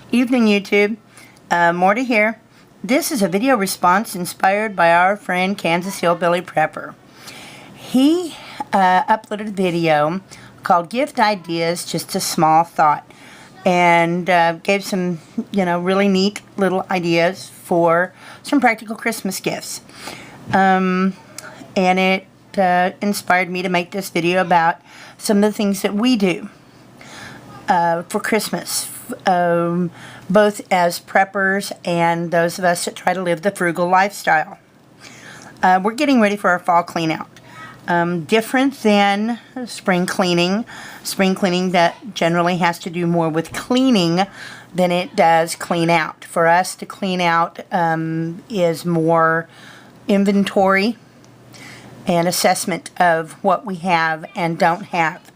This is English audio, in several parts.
Evening YouTube. More to hear. This is a video response inspired by our friend Kansas Hillbilly Prepper. He uploaded a video called Gift Ideas, Just a Small Thought, and gave some, really neat little ideas for some practical Christmas gifts. And it inspired me to make this video about some of the things that we do for Christmas, both as preppers and those of us that try to live the frugal lifestyle. We're getting ready for our fall clean out. Different than spring cleaning. Spring cleaning that generally has to do more with cleaning than it does clean out. For us to clean out is more inventory and assessment of what we have and don't have.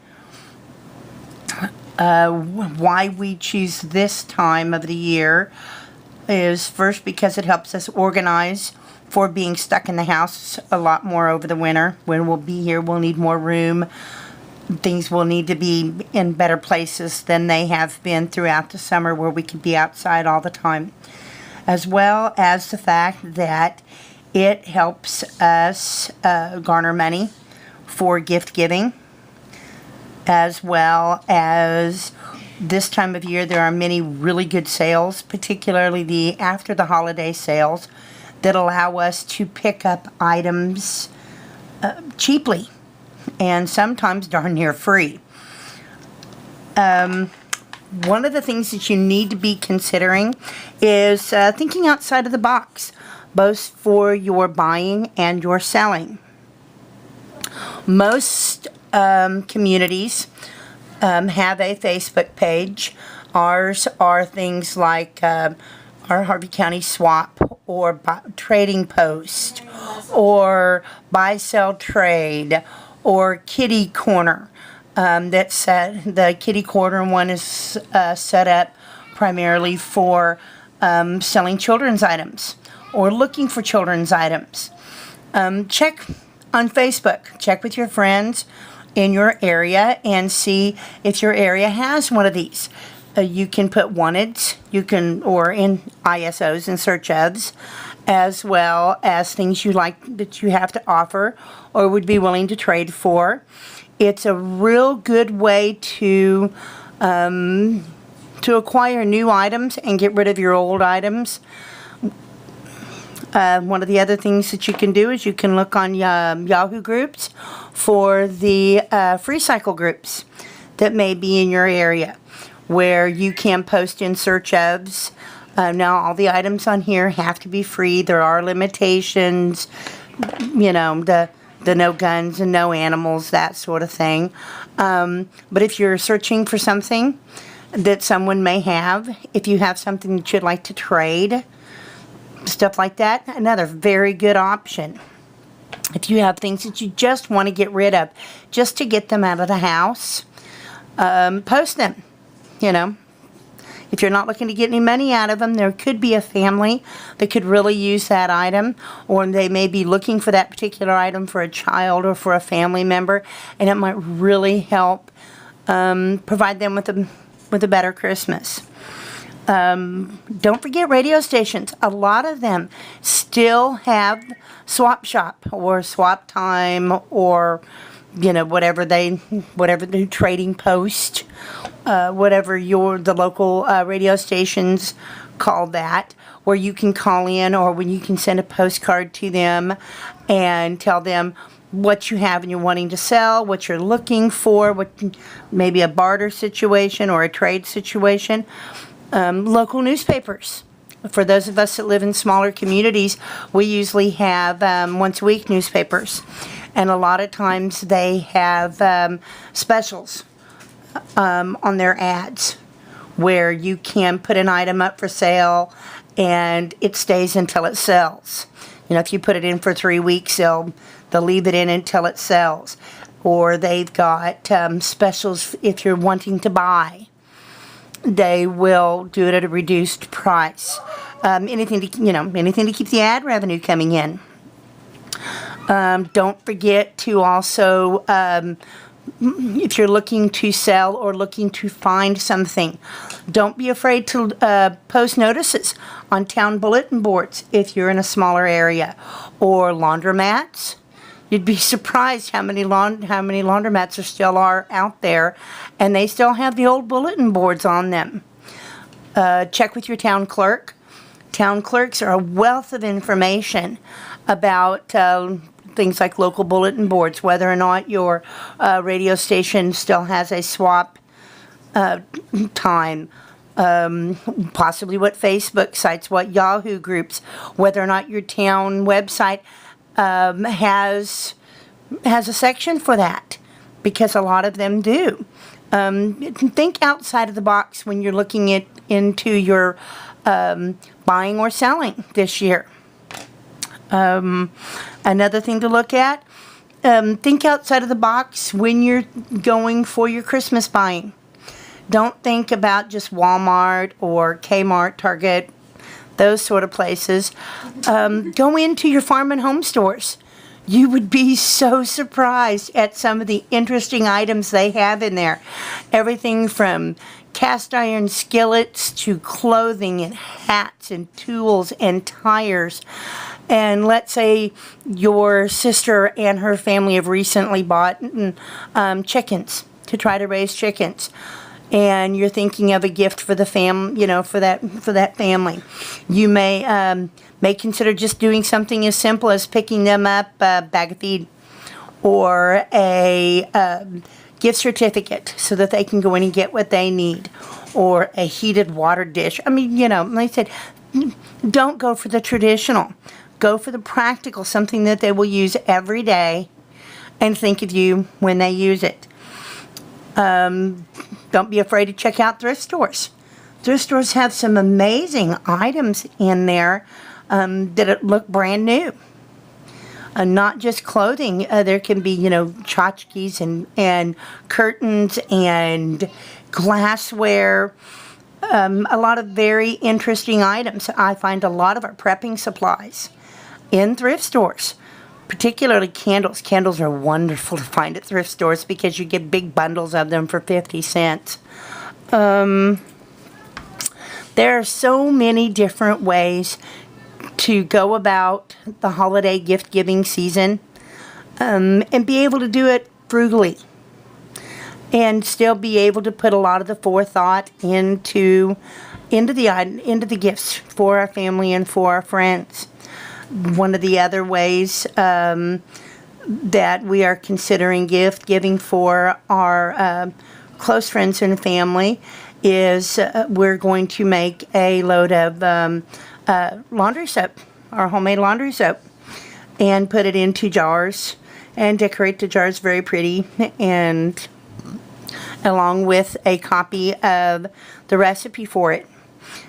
Why we choose this time of the year is first because it helps us organize for being stuck in the house a lot more over the winter. When we'll be here, we'll need more room. Things will need to be in better places than they have been throughout the summer, where we can be outside all the time. As well as the fact that it helps us garner money for gift giving. As well as this time of year, there are many really good sales, particularly the after the holiday sales, that allow us to pick up items cheaply and sometimes darn near free. One of the things that you need to be considering is thinking outside of the box, both for your buying and your selling. Most communities have a Facebook page. Ours are things like our Harvey County Swap, or Trading Post, or Buy Sell Trade, or Kitty Corner. That's the Kitty Corner one is set up primarily for selling children's items or looking for children's items. Check on Facebook. Check with your friends in your area and see if your area has one of these. You can put wanteds, or in ISOs and search ofs, as well as things you like that you have to offer or would be willing to trade for. It's a real good way to acquire new items and get rid of your old items. One of the other things that you can do is you can look on Yahoo groups for the free cycle groups that may be in your area, where you can post in search ofs. Now, all the items on here have to be free. There are limitations, the no guns and no animals, that sort of thing. But if you're searching for something that someone may have, if you have something that you'd like to trade, stuff like that, another very good option. If you have things that you just want to get rid of, just to get them out of the house, post them. If you're not looking to get any money out of them, there could be a family that could really use that item, or they may be looking for that particular item for a child or for a family member, and it might really help provide them with a better Christmas. Don't forget radio stations. A lot of them still have Swap Shop or Swap Time, or whatever the Trading Post, whatever the local radio stations call that, where you can call in, or when you can send a postcard to them and tell them what you have and you're wanting to sell, what you're looking for, maybe a barter situation or a trade situation. Local newspapers. For those of us that live in smaller communities, we usually have once a week newspapers, and a lot of times they have specials on their ads, where you can put an item up for sale and it stays until it sells. If you put it in for 3 weeks, they'll leave it in until it sells. Or they've got specials if you're wanting to buy. They will do it at a reduced price. Anything to keep the ad revenue coming in. Don't forget to also, if you're looking to sell or looking to find something Don't be afraid to post notices on town bulletin boards if you're in a smaller area, or laundromats. You'd be surprised how many laundromats there still are out there, and they still have the old bulletin boards on them. Check with your town clerk. Town clerks are a wealth of information about things like local bulletin boards, whether or not your radio station still has a swap time, possibly what Facebook sites, what Yahoo groups, whether or not your town website has a section for that, because a lot of them do. Think outside of the box when you're looking into your buying or selling this year. Another thing to look at, think outside of the box when you're going for your Christmas buying. Don't think about just Walmart or Kmart, Target, those sort of places. Go into your farm and home stores. You would be so surprised at some of the interesting items they have in there. Everything from cast iron skillets to clothing and hats and tools and tires. And let's say your sister and her family have recently bought chickens to try to raise chickens, and you're thinking of a gift for the for that family. You may consider just doing something as simple as picking them up a bag of feed or a gift certificate so that they can go in and get what they need, or a heated water dish. I mean, like I said, don't go for the traditional. Go for the practical, something that they will use every day and think of you when they use it. Don't be afraid to check out thrift stores. Thrift stores have some amazing items in there that look brand new. Not just clothing. There can be, tchotchkes and curtains and glassware. A lot of very interesting items. I find a lot of our prepping supplies in thrift stores, particularly candles. Candles are wonderful to find at thrift stores because you get big bundles of them for 50 cents. There are so many different ways to go about the holiday gift-giving season, and be able to do it frugally and still be able to put a lot of the forethought into the gifts for our family and for our friends. One of the other ways that we are considering gift giving for our close friends and family is we're going to make a load of laundry soap, our homemade laundry soap, and put it into jars and decorate the jars very pretty, and along with a copy of the recipe for it,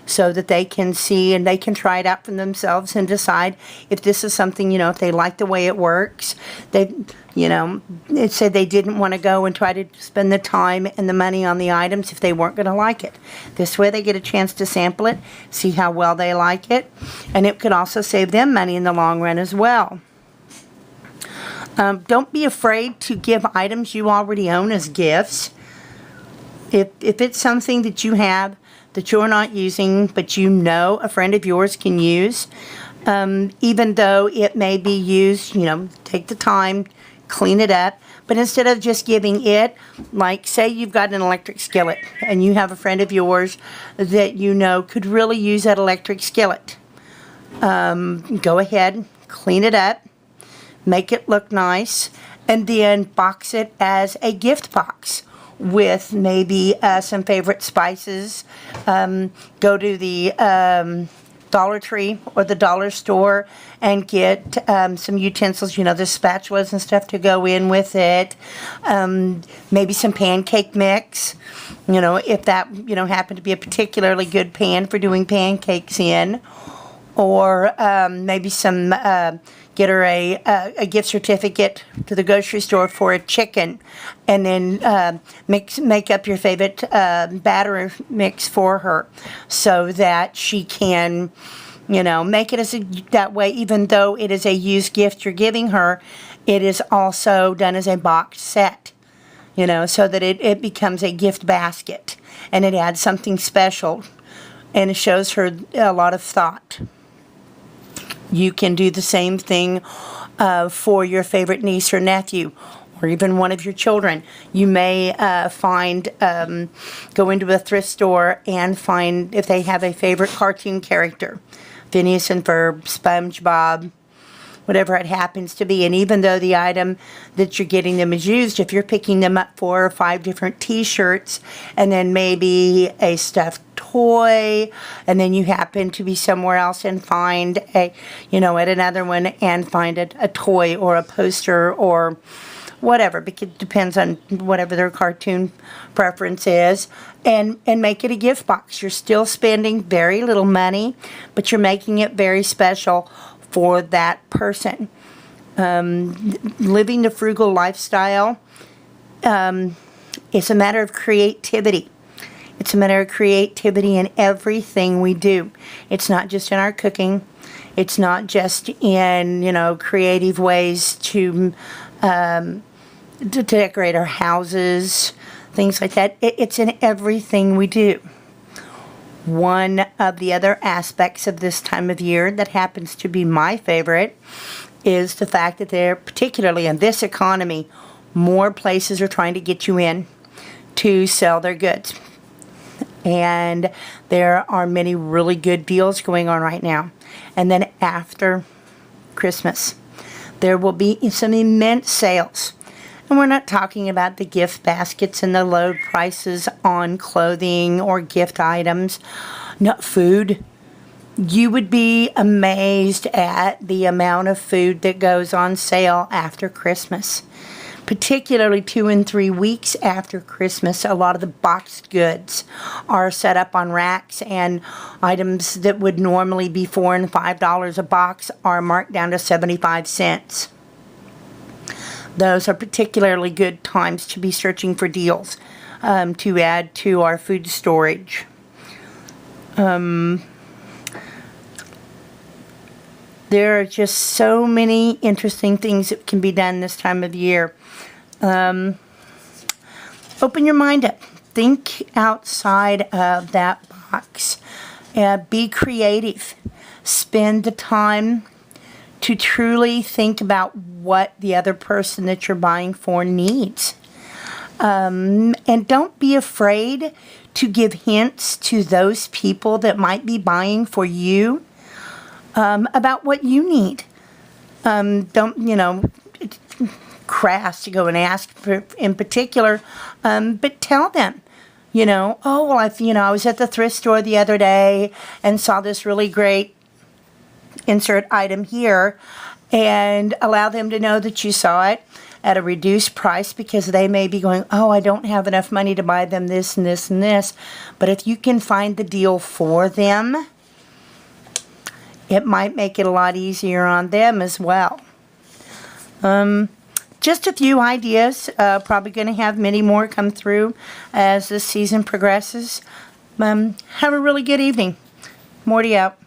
so that they can see and they can try it out for themselves and decide if this is something, if they like the way it works. It said they didn't want to go and try to spend the time and the money on the items if they weren't going to like it. This way they get a chance to sample it, see how well they like it, and it could also save them money in the long run as well. Don't be afraid to give items you already own as gifts. If it's something that you have that you're not using, but a friend of yours can use, even though it may be used, take the time, clean it up. But instead of just giving it, like say you've got an electric skillet and you have a friend of yours that could really use that electric skillet, go ahead, clean it up, make it look nice, and then box it as a gift box with maybe some favorite spices. Go to the Dollar Tree or the dollar store and get some utensils, the spatulas and stuff to go in with it. Maybe some pancake mix, if that, happened to be a particularly good pan for doing pancakes in. Or maybe get her a gift certificate to the grocery store for a chicken, and then make up your favorite batter mix for her, so that she can, make it that way. Even though it is a used gift you're giving her, it is also done as a box set. so that it becomes a gift basket, and it adds something special, and it shows her a lot of thought. You can do the same thing for your favorite niece or nephew, or even one of your children. You may go into a thrift store and find if they have a favorite cartoon character, Phineas and Ferb, SpongeBob, whatever it happens to be. And even though the item that you're getting them is used, if you're picking them up 4 or 5 different t-shirts, and then maybe a stuffed toy, and then you happen to be somewhere else and find at another one and find a toy or a poster or whatever, because it depends on whatever their cartoon preference is, and make it a gift box. You're still spending very little money, but you're making it very special for that person. Living the frugal lifestyle is a matter of creativity. It's a matter of creativity in everything we do. It's not just in our cooking. It's not just in, creative ways to decorate our houses, things like that. It's in everything we do. One of the other aspects of this time of year that happens to be my favorite is the fact that there, particularly in this economy, more places are trying to get you in to sell their goods. And there are many really good deals going on right now. And then after Christmas, there will be some immense sales. And we're not talking about the gift baskets and the low prices on clothing or gift items, not food. You would be amazed at the amount of food that goes on sale after Christmas. Particularly 2 and 3 weeks after Christmas, a lot of the boxed goods are set up on racks, and items that would normally be $4 and $5 a box are marked down to 75 cents. Those are particularly good times to be searching for deals to add to our food storage. There are just so many interesting things that can be done this time of year. Open your mind up. Think outside of that box. Be creative. Spend the time to truly think about what the other person that you're buying for needs. And don't be afraid to give hints to those people that might be buying for you about what you need. Don't, it's crass to go and ask for in particular, but tell them. Oh, well, I was at the thrift store the other day and saw this really great insert item here, and allow them to know that you saw it at a reduced price, because they may be going, oh, I don't have enough money to buy them this and this and this. But if you can find the deal for them, it might make it a lot easier on them as well. Just a few ideas. Probably going to have many more come through as this season progresses. Have a really good evening. Morty out.